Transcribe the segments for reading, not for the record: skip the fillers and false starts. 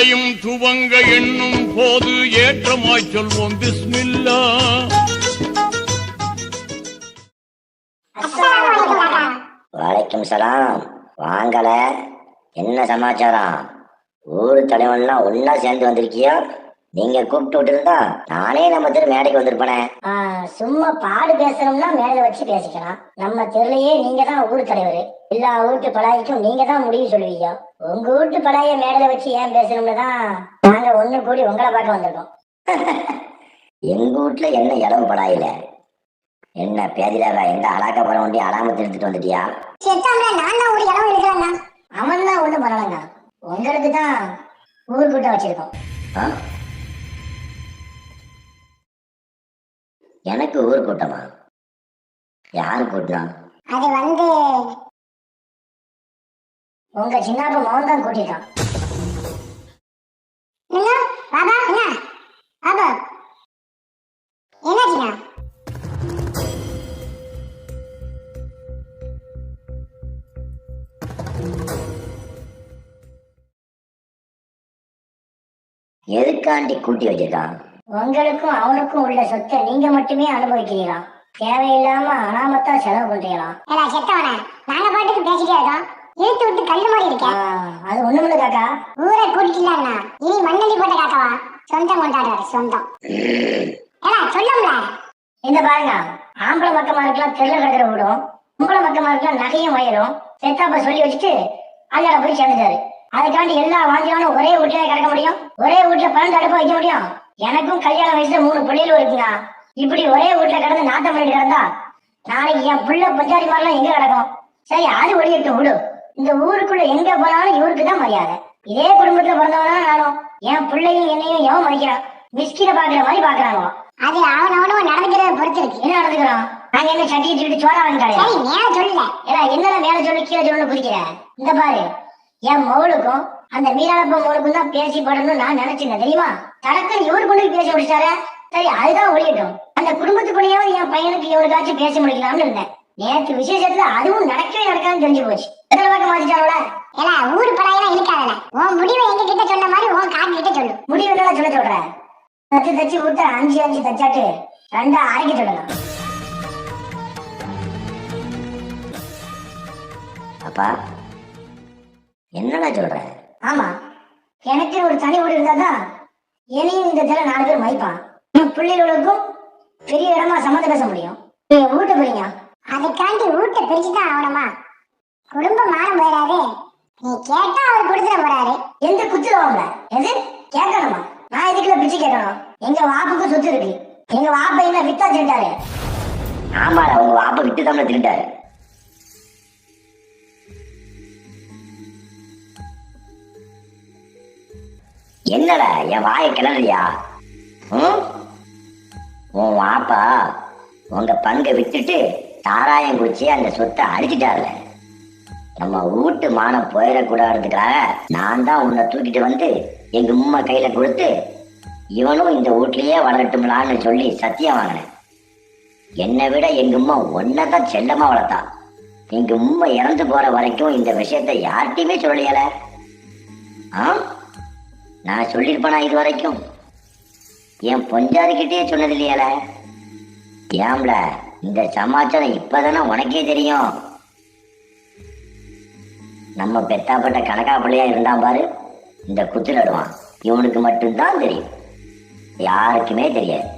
எதையும் துவங்க எண்ணும் போது ஏற்றமாய் சொல்வோம் பிஸ்மில்லா. வலைக்கும் சலாம். வாங்கல, என்ன சமாச்சாரம்? ஊர் தலைவன்லாம் ஒன்னா சேர்ந்து வந்திருக்கியா? நீங்க கூப்பிட்டு விட்டுருந்தா நானே நம்ம தெரு மேடைக்கு வந்திருப்பேனே. சும்மா பாடு பேசணும்னா மேடையில வச்சு பேசிக்கலாம். நம்ம தெருலயே நீங்க தான் ஊர் தலைவர். எல்லா வீட்டு பழாய்க்கும் நீங்க தான் முடிவு சொல்லுவீங்க. உங்க வீட்டு பழாய மேடையில வச்சு ஏன் பேசணும்னு தான் நாங்க ஒண்ணு கூடி உங்களை பார்க்க வந்திருக்கோம். எங்க வீட்டுல என்ன இடம் படாயில? என்ன பேதிலாவா எந்த அலாக்க போற வண்டி அலாமத்து எடுத்துட்டு வந்துட்டியா? அவன் தான் ஒண்ணு பண்ணலங்க. உங்களுக்கு தான் ஊர் கூட்டம் வச்சிருக்கோம். எனக்கு ஊர் கூட்டமா? யாரு கூட்டினா? அது உங்க சின்னாப்ப மோகன் தான் கூட்டிட்டான். எதுக்காண்டி கூட்டி வச்சிருக்கான்? உங்களுக்கும் அவனுக்கும் உள்ள சொத்தை நீங்க மட்டுமே அனுபவிக்கிறீங்களா? தேவையில்லாம அனாமத்தா செலவு பண்றீங்களா? நாங்க பாட்டுக்கு பேசிட்டே இருக்கோம். இழுத்து விட்டு கல்லு மாதிரி இருக்கேன். அது ஒண்ணுமில்ல காக்கா. ஊரை கூட்டிக்கலாம்னா இனி மண்ணலி போட்ட காக்காவா? சொந்தம் கொண்டாடுறாரு சொந்தம். சொல்லும்ல. இந்த பாருங்க, ஆம்பளை மக்கமா இருக்கலாம் தெருல கிடக்கிற விடும், பொம்பளை மக்கமா இருக்கலாம் நகையும் வயிறும் செத்தாப்ப சொல்லி வச்சுட்டு அல்லாட போய் சேர்ந்துட்டாரு. அதுக்காண்டி எல்லா வாங்கியாலும் ஒரே வீட்டுல கிடக்க முடியும்? ஒரே வீட்டுல 12 அடுப்பு வைக்க முடியும்? எனக்கும் கல்யாண வயசுல 3 பிள்ளைகளும் இருக்குங்க. இப்படி ஒரே வீட்டுல கிடந்து நாட்டம் பண்ணிட்டு கிடந்தா நாளைக்கு என் புள்ள பஞ்சாரி மாதிரிலாம் எங்க கிடக்கும்? சரி, அது ஒளியிட்டு விடு. இந்த ஊருக்குள்ள எங்க போனாலும் இவருக்கு தான் மரியாதை. இதே குடும்பத்துல பிறந்தவனா நானும் என் பிள்ளையும் என்னையும் எவன் மதிக்கிறான்? மிஸ்கில பாக்குற மாதிரி பாக்குறாங்க. அது அவனவனும் நடந்துக்கிறத பொறுத்து இருக்கு. என்ன நடந்துக்கிறோம்? நாங்க என்ன சட்டியை தூக்கிட்டு சோறா வாங்கிட்டாங்க? மேல சொல்லல. ஏன்னா என்னடா மேல சொல்லு கீழே சொல்லு புரிக்கிற? இந்த பாரு, என் மவுளுக்கும் அந்த மீனாளப்ப மவுளுக்கும் தான் பேசி படணும்னு நான் நினைச்சிருந்தேன் தெரியுமா? தடக்குன்னு இவரு கொண்டு பேசி முடிச்சாரு. சரி, அதுதான் ஒழியட்டும். அந்த குடும்பத்துக்குள்ளேயாவது என் பையனுக்கு எவனுக்காச்சும் பேச முடிக்கலாம்னு இருந்தேன். நேற்று விசேஷத்துல அதுவும் நடக்கவே நடக்காதுன்னு தெரிஞ்சு போச்சு. மாத்திட்டாரோட ஊரு பழையெல்லாம் இருக்காதுல. உன் முடிவை எங்க கிட்ட சொன்ன மாதிரி உன் காட்டு கிட்ட சொல்லு. முடிவு என்ன சொல்ல சொல்ற? தச்சு விட்டு 5 தச்சாட்டு 2 அரைக்க சொல்லுங்க. அப்பா என்னடா சொல்ற? ஆமா, எனக்கு ஒரு தனி வீடு இருந்தாதான் என்னையும் இந்த தெரு 4 பேர் மதிப்பான். என் பிள்ளைகளுக்கும் பெரிய இடமா சம்மந்த பேச முடியும். வீட்டை பிரிங்க. அதுக்காண்டி வீட்டை பிரிச்சுதான் ஆகணுமா? குடும்பம் மாற போயிடாது. நீ கேட்டா அவர் கொடுத்துட போறாரு. எந்த குத்துருவாங்க? எது கேட்கணுமா? நான் இதுக்குள்ள பிரிச்சு கேட்கணும்? எங்க வாப்புக்கும் சொத்து இருக்கு. எங்க வாப்ப என்ன வித்தா திருட்டாரு? ஆமாடா, உங்க வாப்ப விட்டு தான் திருட்டாரு. என்னடா என் வாயை கிளறியா? உன் வாப்பா உங்க பங்கை விட்டுட்டு சாராயம் குடிச்சு அந்த சொத்தை அழிச்சிட்டாருல. நம்ம வீட்டு மானம் போயிடக்கூடாதுக்காக நான் தான் உன்னை தூக்கிட்டு வந்து எங்க உம்மா கையில கொடுத்து இவனும் இந்த வீட்லயே வளரட்டும்லான்னு சொல்லி சத்தியம் வாங்கினேன். என்னை விட எங்க உம்மா ஒன்னதான் செல்லமா வளர்த்தா. எங்க உம்மா இறந்து போற வரைக்கும் இந்த விஷயத்த யார்கிட்டயுமே சொல்லலையல. நான் சொல்லிருப்பேனா இது வரைக்கும்? என் பொஞ்சாதிக்கிட்டே சொன்னது இல்லையால. ஏம்ல இந்த சமாச்சாரம் இப்பதானே உனக்கே தெரியும். நம்ம பெத்தாப்பட்ட கணக்கா பிள்ளையா இருந்தா பாரு, இந்த குத்து நடுவான். இவனுக்கு மட்டும்தான் தெரியும், யாருக்குமே தெரியாது.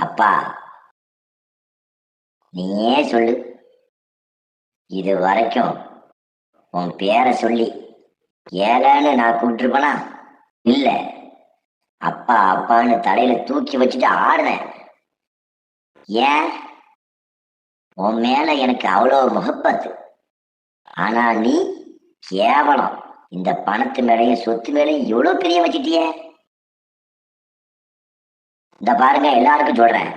அப்பா நீயே சொல்லு, இது வரைக்கும் உன் பேரை சொல்லி ஏலன்னு நான் கூப்பிட்டுருப்பனா? இல்ல, அப்பா அப்பான்னு தலையில தூக்கி வச்சுட்டு ஆடுனேன். ஏன்? உன் மேல எனக்கு அவ்வளவு முகப்பத்து. ஆனா நீ கேவலம் இந்த பணத்து மேலையும் சொத்து மேலையும் எவ்வளவு பெரிய வச்சிட்டிய. இந்த பாருங்க, எல்லாருக்கும் சொல்றேன்,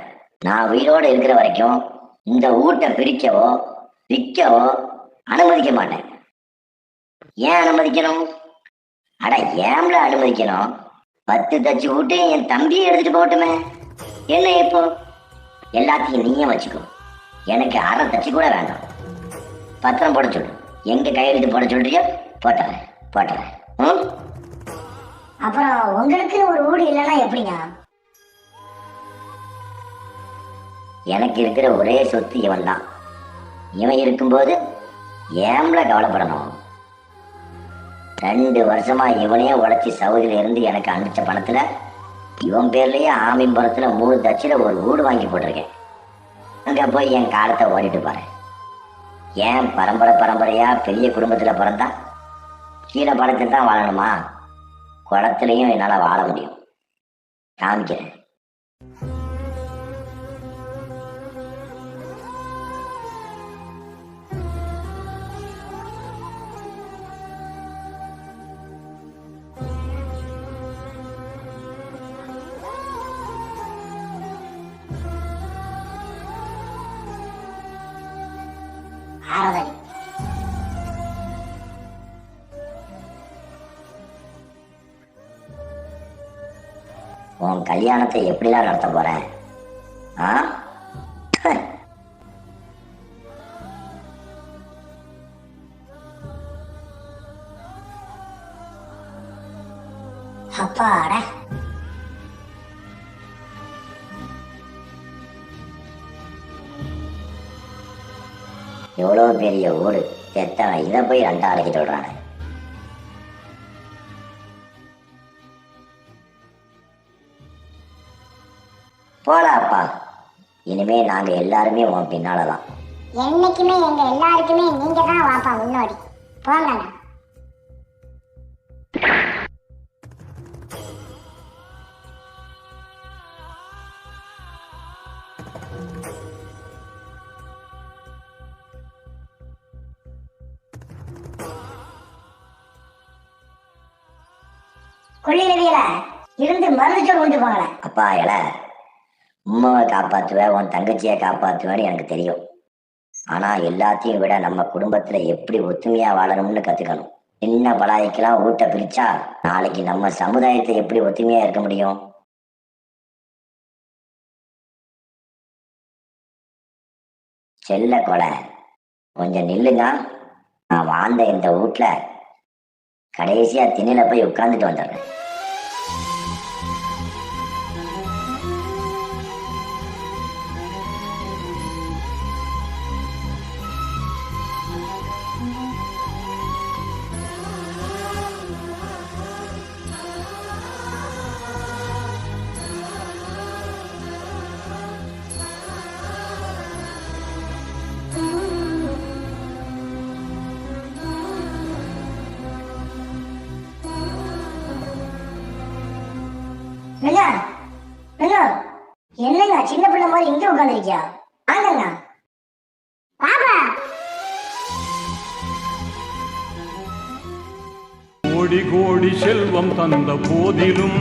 நான் உயிரோடு இருக்கிற வரைக்கும் இந்த வீட்டை பிரிக்கவோ விற்கவோ அனுமதிக்க மாட்டேன். ஏன் அனுமதிக்கணும்? அட ஏம்ல அனுமதிக்கணும்? 10 தச்சு விட்டு என் தம்பியை எடுத்துட்டு போகட்டுமே. என்ன இப்போ எல்லாத்தையும் நீயே வச்சுக்கோ. எனக்கு அரை தச்சு கூட வேண்டாம். பத்திரம் போட சொல்லு. எங்க கையெழுத்து போட சொல்றியோ போட்டுறேன். அப்புறம் உங்களுக்கு ஒரு வீடு இல்லைன்னா எப்படிங்க? எனக்கு இருக்கிற ஒரே சொத்து இவன் தான். இவன் இருக்கும்போது ஏம்ல கவலைப்படணும்? 2 வருஷமா இவனே உழைச்சி சவுதியில இருந்து எனக்கு அனுப்பிச்ச பணத்துல இவன் பேர்லயே ஆமிம்புரத்துல 3 தச்சில ஒரு வீடு வாங்கி போட்டிருக்கேன். அங்க போய் என் காலத்தை ஓடிட்டு பாரு. ஏன் பரம்பரையா பெரிய குடும்பத்துல பிறந்தா கீழே படத்தில் தான் வாழணுமா? குளத்துலையும் என்னால வாழ முடியும். காமிக்கிறேன். ஆராதனை. உன் கல்யாணத்தை எப்படிலாம் நடத்த போறேன்? அப்பாடா, எவ்வளவு பெரிய ஊடு. எத்தனை இதை போய் 2 அடைக்கிட்டு விடுறானே. போலாப்பா. இனிமே நாங்க எல்லாருமே உன் பின்னாலதான். என்னைக்குமே எங்க எல்லாருக்குமே நீங்க தான் வாப்பா முன்னோடி. போங்க. கொள்ளிடவியல இருந்து மருந்துச்சோடு கொண்டு போங்களேன். அப்பா இல, உம்மாவை காப்பாத்துவ, உன் தங்கச்சியை காப்பாத்துவேன்னு எனக்கு தெரியும். ஆனா எல்லாத்தையும் விட நம்ம குடும்பத்துல எப்படி ஒத்துமையா வாழணும்னு கத்துக்கணும். சின்ன பலாய்க்கெல்லாம் ஊட்ட பிரிச்சா நாளைக்கு நம்ம சமுதாயத்தை எப்படி ஒத்துமையா இருக்க முடியும்? செல்ல கொலை, கொஞ்சம் நில்லுங்க. நான் வாழ்ந்த இந்த வீட்டுல கடைசியா திண்ணில போய் உட்கார்ந்துட்டு வந்துடுறேன். என்னங்க சின்ன பிள்ளை மாதிரி இங்க உட்காந்துருக்கியா? வாங்கங்க. பாப்பா கோடி கோடி செல்வம் தந்த போதிலும்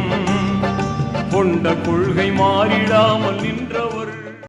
கொண்ட கொள்கை மாறிடாமல் நின்றவர்